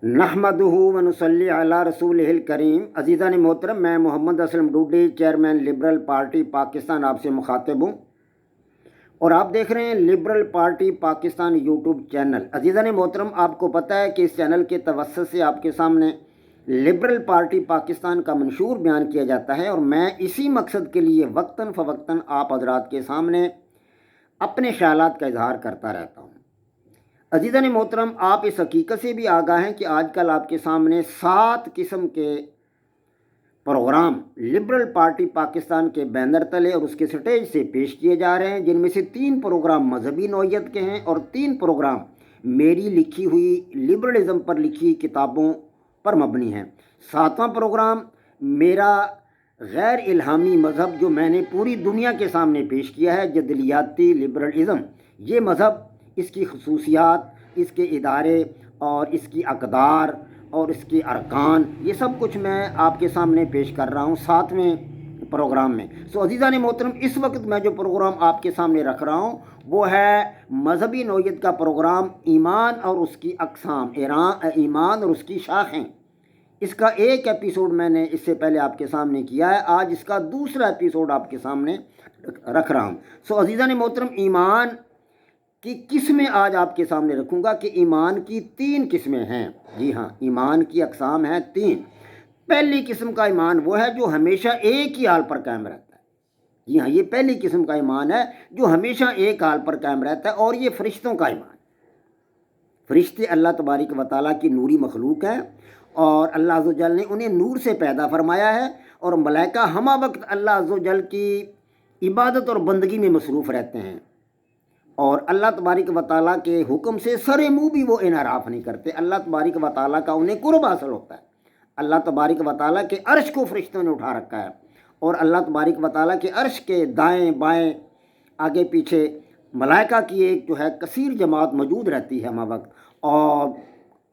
नहमदुहु व नुसल्ली अला रसूलिहिल करीम। अज़ीज़ान मोहतरम, मैं Mohammad Aslam Dudi, chairman liberal party Pakistan, आपसे मुखातिब हूँ और आप देख रहे हैं liberal party Pakistan YouTube channel. अज़ीज़ान मोहतरम, आपको पता है कि इस चैनल के तवस्सुत से आपके सामने लिबरल पार्टी पाकिस्तान का मंशूर बयान किया जाता है और मैं इसी मकसद के लिए वक्तन फ़वक्तन आप हज़रात के सामने अपने ख़यालात का इजहार करता रहता हूँ। अज़ीज़ान मोहतरम, आप इस हकीकत से भी आगाह हैं कि आजकल आपके सामने 7 किस्म के प्रोग्राम लिबरल पार्टी पाकिस्तान के बैनर तले और उसके स्टेज से पेश किए जा रहे हैं, जिनमें से 3 प्रोग्राम मजहबी नौइयत के हैं और 3 प्रोग्राम मेरी लिखी हुई लिबरलिज़म पर लिखी किताबों पर मबनी हैं। 7वां प्रोग्राम मेरा गैर इल्हामी मज़हब जो मैंने पूरी दुनिया के सामने पेश किया है, जदलियाती लिबरलिज़म। ये मज़हब, इसकी खसूसियात, इसके इदारे और इसकी अक़दार और इसके अरकान, ये सब कुछ मैं आपके सामने पेश कर रहा हूँ 7वें प्रोग्राम में। अज़ीज़ान मोहतरम, इस वक्त मैं जो प्रोग्राम आपके सामने रख रहा हूँ वो है मजहबी नौइयत का प्रोग्राम, ईमान और उसकी अक़साम, ईमान और उसकी शाखें। इसका एक एपिसोड मैंने इससे पहले आपके सामने किया है, आज इसका दूसरा एपिसोड आपके सामने रख रहा हूँ। अज़ीज़ान मोहतरम, ईमान की किस्में आज आपके सामने रखूँगा कि ईमान की 3 किस्में हैं। जी हाँ, ईमान की अक़साम हैं 3। पहली किस्म का ईमान वो है जो हमेशा एक ही हाल पर कायम रहता है। जी हाँ, ये पहली किस्म का ईमान है जो हमेशा एक हाल पर कायम रहता है और ये फ़रिश्तों का ईमान। फ़रिश्ते अल्लाह तबारक व तआला की नूरी मखलूक हैं और अल्लाह अज़्ज़ व जल ने उन्हें नूर से पैदा फरमाया है और मलाइका हमा वक्त अल्लाह अज़्ज़ व जल की इबादत और बंदगी में मसरूफ़ रहते हैं और अल्लाह तबारक व तआला के हुक्म से सरे मुँह भी वो इनहराफ नहीं करते। अल्लाह तबारक व तआला का उन्हें कुर्ब हासिल होता है। अल्लाह तबारक व तआला के अर्श को फ़रिश्तों ने उठा रखा है और अल्लाह तबारक व तआला के अर्श के दाएं बाएं आगे पीछे मलाइका की एक जो है कसीर जमात मौजूद रहती है हमा वक्त, और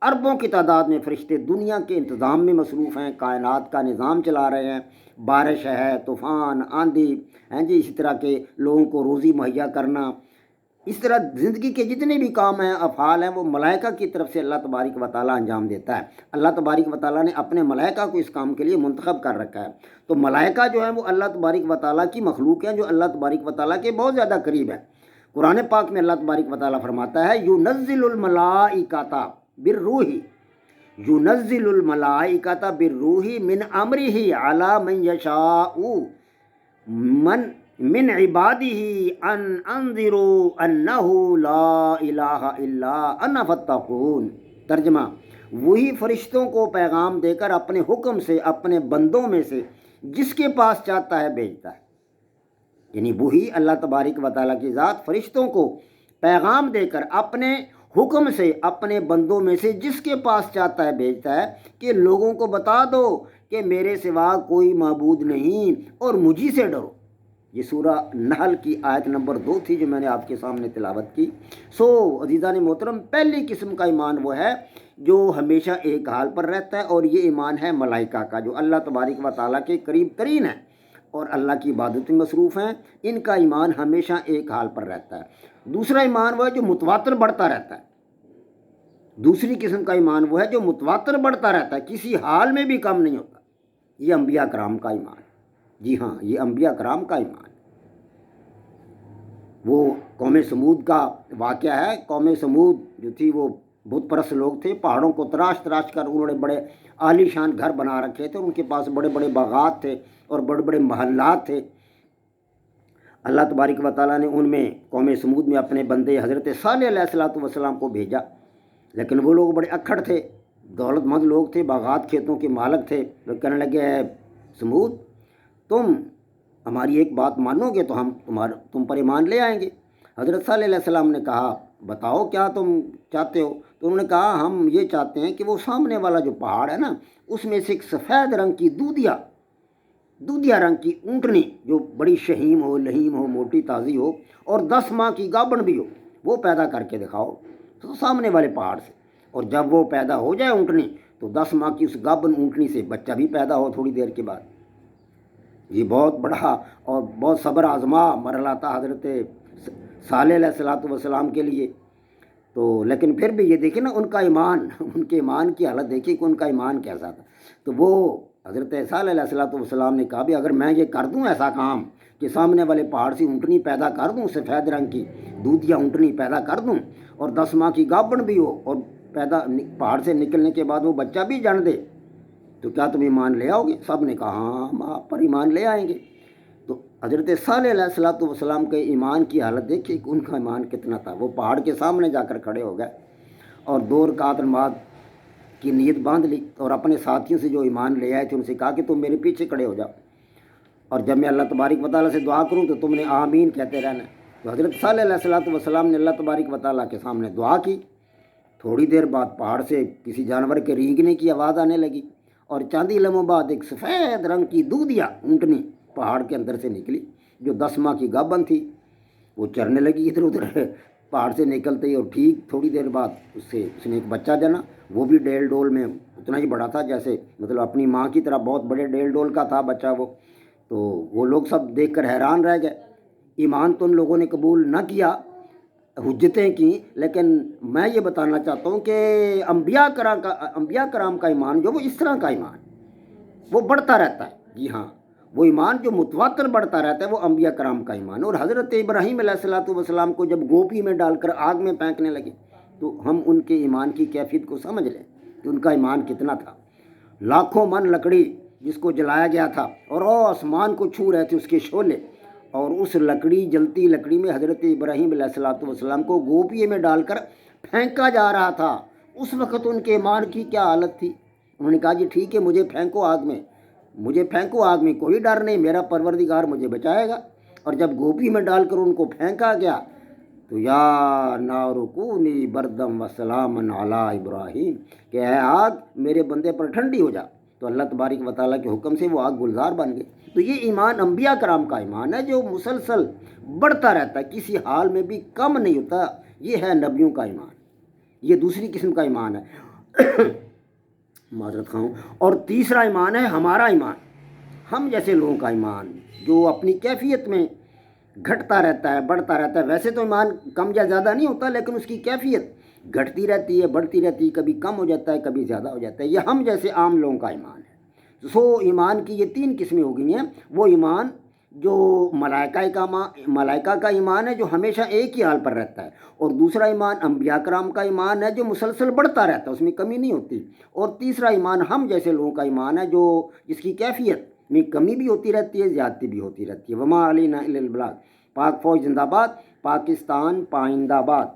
अरबों की तादाद में फ़रिश्ते दुनिया के इंतज़ाम में मसरूफ़ हैं, कायनात का निज़ाम चला रहे हैं। बारिश है, तूफ़ान, आंधी हैं जी, इसी तरह के लोगों को रोज़ी मुहैया करना, इस तरह ज़िंदगी के जितने भी काम हैं, अफ़ाल हैं, वो मलाइका की तरफ से अल्लाह तबारक व तआला अंजाम देता है। अल्लाह तबारक व तआला ने अपने मलाइका को इस काम के लिए मुंतखब कर रखा है। तो मलाइका जो है वो अल्लाह तबारक व तआला की मखलूक हैं जो अल्लाह तबारक व तआला के बहुत ज़्यादा करीब है। कुरान पाक में अल्लाह तबारक व तआला फरमाता है, युनज़्ज़िलुल मलाइकाता बिर्रूही, युनज़्ज़िलुल मलाइकाता बिर्रूही मिन अम्रिही अला मन यशाउ मिन इबादिही अन अंज़िरू अन्नहु ला इलाहा इल्ला अना फत्तकून। तर्जमा, वही फ़रिश्तों को पैगाम देकर अपने हुक्म से अपने बंदों में से जिसके पास चाहता है भेजता है। यानी वही अल्लाह तबारक व तआला की ज़ात फ़रिश्तों को पैगाम देकर अपने हुक्म से अपने बंदों में से जिसके पास चाहता है भेजता है कि लोगों को बता दो कि मेरे सिवा कोई माबूद नहीं और मुझी से डरो। ये सूरा नहल की आयत नंबर 2 थी जो मैंने आपके सामने तिलावत की। अज़ीज़ान मोहतरम, पहली किस्म का ईमान वो है जो हमेशा एक हाल पर रहता है और ये ईमान है मलाइका का, जो अल्लाह तबारक व तआला के करीब तरीन है और अल्लाह की इबादत में मसरूफ़ हैं। इनका ईमान हमेशा एक हाल पर रहता है। दूसरा ईमान वो है जो मुतवातिर बढ़ता रहता है। दूसरी किस्म का ईमान वो है जो मुतवातिर बढ़ता रहता है, किसी हाल में भी कम नहीं होता। ये अंबिया कराम का ईमान। जी हाँ, ये अंबिया कराम का ईमान। वो कौम समूद का वाक़या है। कौम समूद जो थी वो बुत परस्त लोग थे, पहाड़ों को तराश तराश कर उन्होंने बड़े आलीशान घर बना रखे थे, उनके पास बड़े बड़े बागात थे और बड़े बड़े महल्लात थे। अल्लाह तबारक व तआला ने उनमें कौम समूद में अपने बंदे हज़रत सालेह अलैहिस्सलातु वस्सलाम को भेजा, लेकिन वो लोग बड़े अक्खड़ थे, दौलतमंद लोग थे, बागात खेतों के मालिक थे। वो कहने लगे, समूद, तुम हमारी एक बात मानोगे तो हम तुम पर ईमान ले आएंगे। हज़रत सालेह अलैहिस्सलाम ने कहा, बताओ क्या तुम चाहते हो। तो उन्होंने कहा, हम ये चाहते हैं कि वो सामने वाला जो पहाड़ है ना, उसमें से एक सफ़ेद रंग की दूधिया रंग की ऊँटनी जो बड़ी शहीम हो, लहीम हो, मोटी ताज़ी हो और 10 माह की गाभण भी हो, वो पैदा करके दिखाओ तो सामने वाले पहाड़ से। और जब वो पैदा हो जाए ऊँटनी, तो 10 माह की उस गाभण ऊँटनी से बच्चा भी पैदा हो थोड़ी देर के बाद। ये बहुत बड़ा और बहुत सब्र आज़मा मरहला था हज़रत सालेह अलैहिस्सलातु वस्सलाम के लिए। تو لیکن پھر بھی یہ دیکھیں نا ان کا ایمان، ان کے ایمان کی حالت دیکھیے کہ ان کا ایمان کیسا تھا. تو وہ حضرت صالح علیہ السلام نے کہا بھی اگر میں یہ کر دوں ایسا کام کہ سامنے والے پہاڑ سے اونٹنی پیدا کر دوں، سفید رنگ کی دودھیا اونٹنی پیدا کر دوں، اور 10 ماہ کی گابن بھی ہو، اور پہاڑ سے نکلنے کے بعد وہ بچہ بھی جن دے، تو کیا تم ایمان لے آؤ گے؟ سب نے کہا ہاں ہم آپ پر ایمان لے آئیں گے. تو حضرت صالح علیہ السلام کے ایمان کی حالت دیکھیے کہ ان کا ایمان کتنا تھا. وہ پہاڑ کے سامنے جا کر کھڑے ہو گئے اور 2 رکعت نماز کی نیت باندھ لی، اور اپنے ساتھیوں سے جو ایمان لے آئے تھے ان سے کہا کہ تم میرے پیچھے کھڑے ہو جاؤ، اور جب میں اللہ تبارک و تعالیٰ سے دعا کروں تو تم نے آمین کہتے رہنا. تو حضرت صالح علیہ السلام نے اللہ تبارک و تعالیٰ کے سامنے دعا کی. تھوڑی دیر بعد پہاڑ سے کسی جانور کے رینگنے کی آواز آنے لگی، اور چاندی لمحوں بعد ایک سفید رنگ کی دودھیا اونٹنی پہاڑ کے اندر سے نکلی جو 10 ماہ کی گابن تھی. وہ چرنے لگی ادھر ادھر پہاڑ سے نکلتے ہی، اور ٹھیک تھوڑی دیر بعد اس نے ایک بچہ جنا. وہ بھی ڈیل ڈول میں اتنا ہی بڑا تھا، جیسے مطلب اپنی ماں کی طرح بہت بڑے ڈیل ڈول کا تھا بچہ وہ. تو وہ لوگ سب دیکھ کر حیران رہ گئے. ایمان تو ان لوگوں نے قبول نہ کیا، حجتیں کی، لیکن میں یہ بتانا چاہتا ہوں کہ انبیاء کرام کا ایمان جو وہ اس طرح کا ایمان وہ بڑھتا رہتا ہے. جی ہاں، وہ ایمان جو متواتر بڑھتا رہتا ہے وہ انبیاء کرام کا ایمان. اور حضرت ابراہیم علیہ السلام کو جب گوپی میں ڈال کر آگ میں پھینکنے لگے تو ہم ان کے ایمان کی کیفیت کو سمجھ لیں کہ ان کا ایمان کتنا تھا. لاکھوں من لکڑی جس کو جلایا گیا تھا، اور آسمان کو چھو رہے تھے اس کے شعلے، اور اس جلتی لکڑی میں حضرت ابراہیم علیہ السلام کو گوپیے میں ڈال کر پھینکا جا رہا تھا. اس وقت ان کے ایمان کی کیا حالت تھی؟ انہوں نے کہا جی ٹھیک ہے، مجھے پھینکو آگ میں، کوئی ڈر نہیں، میرا پروردگار مجھے بچائے گا. اور جب گوپی میں ڈال کر ان کو پھینکا گیا تو یا نار کونی بردم و سلام علی ابراہیم، کہ اے آگ میرے بندے پر ٹھنڈی ہو جا. تو اللہ تبارک و تعالیٰ کے حکم سے وہ آگ گلزار بن گئی. تو یہ ایمان انبیاء کرام کا ایمان ہے جو مسلسل بڑھتا رہتا ہے، کسی حال میں بھی کم نہیں ہوتا. یہ ہے نبیوں کا ایمان. یہ دوسری قسم کا ایمان ہے معذرت خواہ. اور تیسرا ایمان ہے ہمارا ایمان، ہم جیسے لوگوں کا ایمان جو اپنی کیفیت میں گھٹتا رہتا ہے بڑھتا رہتا ہے. ویسے تو ایمان کم یا زیادہ نہیں ہوتا، لیکن اس کی کیفیت گھٹتی رہتی ہے بڑھتی رہتی ہے، کبھی کم ہو جاتا ہے کبھی زیادہ ہو جاتا ہے. یہ ہم جیسے عام لوگوں کا ایمان ہے. ایمان کی یہ 3 قسمیں ہو گئی ہیں. وہ ایمان جو ملائکہ کا ایمان ہے جو ہمیشہ ایک ہی حال پر رہتا ہے، اور دوسرا ایمان انبیاء کرام کا ایمان ہے جو مسلسل بڑھتا رہتا ہے، اس میں کمی نہیں ہوتی. اور تیسرا ایمان ہم جیسے لوگوں کا ایمان ہے جو جس کی کیفیت میں کمی بھی ہوتی رہتی ہے زیادتی بھی ہوتی رہتی ہے. وما علینا الا البلاغ. پاک فوج زندہ باد، پاکستان پائندہ باد.